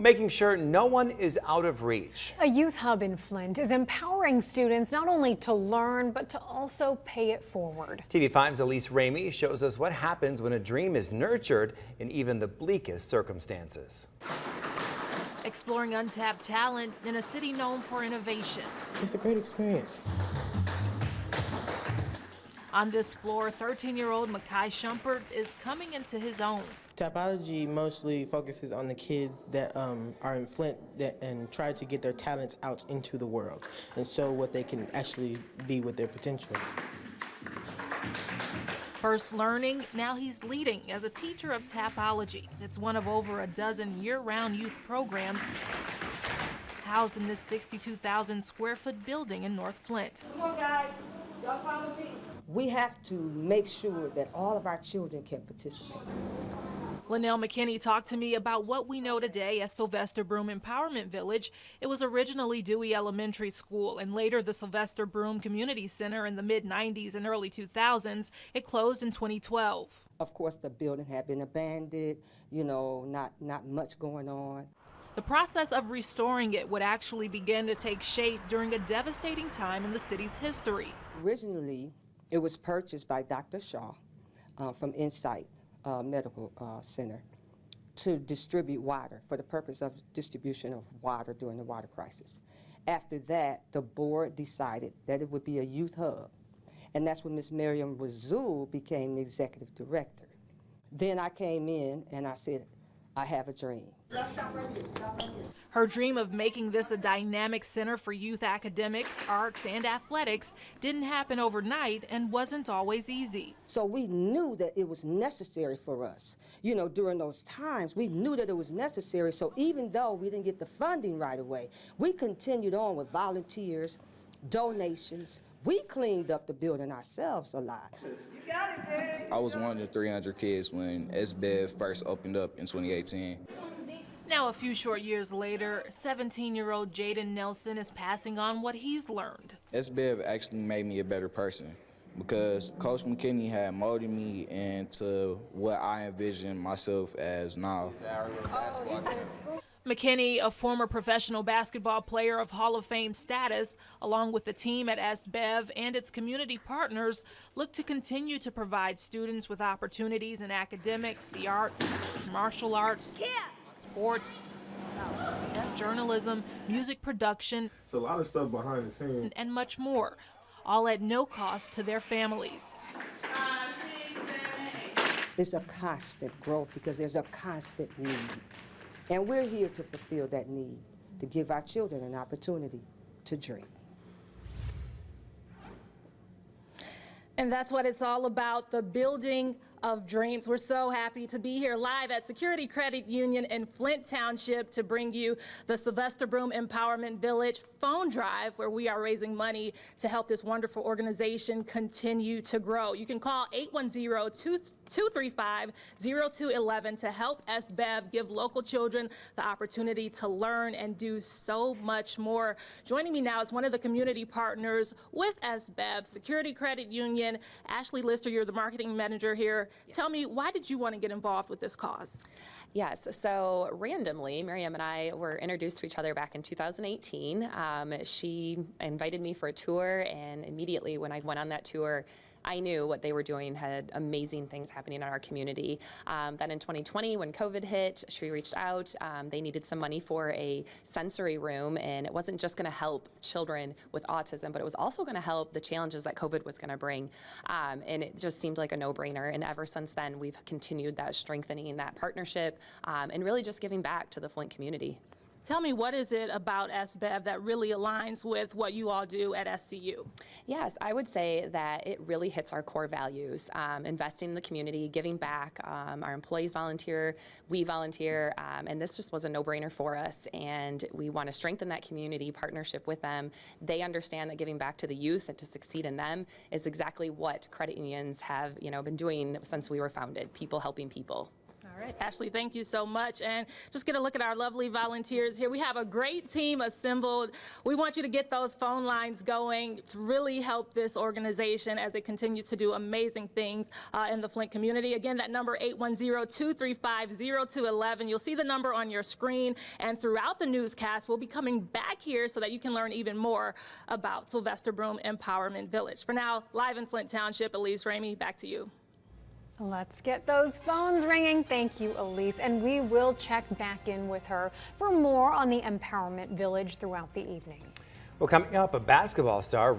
Well, making sure no one is out of reach. A youth hub in Flint is empowering students not only to learn, but to also pay it forward. TV5's Elise Ramey shows us what happens when a dream is nurtured in even the bleakest circumstances. Exploring untapped talent in a city known for innovation. It's a great experience. On this floor, 13-year-old Makai Shumpert is coming into his own. Tapology mostly focuses on the kids that are in Flint and try to get their talents out into the world and show what they can actually be with their potential. First learning, now he's leading as a teacher of tapology. It's one of over a dozen year-round youth programs housed in this 62,000 square foot building in North Flint. Come on, guys. Y'all follow me. We have to make sure that all of our children can participate. Linnell McKinney talked to me about what we know today as Sylvester Broome Empowerment Village. It was originally Dewey Elementary School and later the Sylvester Broome Community Center in the mid-90s and early 2000s. It closed in 2012. Of course, the building had been abandoned, you know, not much going on. The process of restoring it would actually begin to take shape during a devastating time in the city's history. Originally, it was purchased by Dr. Shaw from Insight Medical Center to distribute water for the purpose of distribution of water during the water crisis. After that, the board decided that it would be a youth hub, and that's when Ms. Miriam Razul became the executive director. Then I came in and I said, I have a dream. Her dream of making this a dynamic center for youth academics, arts, and athletics didn't happen overnight and wasn't always easy. So we knew that it was necessary for us. You know, during those times, we knew that it was necessary. So even though we didn't get the funding right away, we continued on with volunteers, donations. We cleaned up the building ourselves a lot. I was one of the 300 kids when SBEV first opened up in 2018. Now, a few short years later, 17-year-old Jaden Nelson is passing on what he's learned. SBEV actually made me a better person because Coach McKinney had molded me into what I envision myself as now. McKinney, a former professional basketball player of Hall of Fame status, along with the team at SBEV and its community partners, look to continue to provide students with opportunities in academics, the arts, martial arts, sports, journalism, music production, it's a lot of stuff behind the scenes, and much more, all at no cost to their families. It's a constant growth because there's a constant need. And we're here to fulfill that need, to give our children an opportunity to dream. And that's what it's all about, the building of dreams. We're so happy to be here live at Security Credit Union in Flint Township to bring you the Sylvester Broome Empowerment Village phone drive, where we are raising money to help this wonderful organization continue to grow. You can call 810-235-0211 to help SBEV give local children the opportunity to learn and do so much more. Joining me now is one of the community partners with SBEV, Security Credit Union. Ashley Lister, you're the marketing manager here. Yes. Tell me, why did you want to get involved with this cause? Yes, so randomly, Miriam and I were introduced to each other back in 2018. She invited me for a tour, and immediately when I went on that tour, I knew what they were doing had amazing things happening in our community. Then in 2020, when COVID hit, she reached out. They needed some money for a sensory room, and it wasn't just going to help children with autism, but it was also going to help the challenges that COVID was going to bring. And it just seemed like a no-brainer. And ever since then, we've continued that strengthening that partnership and really just giving back to the Flint community. Tell me, what is it about SBEV that really aligns with what you all do at SCU? Yes, I would say that it really hits our core values, investing in the community, giving back. Our employees volunteer, we volunteer, and this just was a no-brainer for us, and we want to strengthen that community partnership with them. They understand that giving back to the youth and to succeed in them is exactly what credit unions have, been doing since we were founded, people helping people. All All right, Ashley, thank you so much. And just get a look at our lovely volunteers here. We have a great team assembled. We want you to get those phone lines going to really help this organization as it continues to do amazing things in the Flint community. Again, that number 810-235-0211. You'll see the number on your screen, and throughout the newscast, we'll be coming back here so that you can learn even more about Sylvester Broome Empowerment Village. For now, live in Flint Township, Elise Ramey, back to you. Let's get those phones ringing. Thank you, Elise. And we will check back in with her for more on the Empowerment Village throughout the evening. Well, coming up, a basketball star,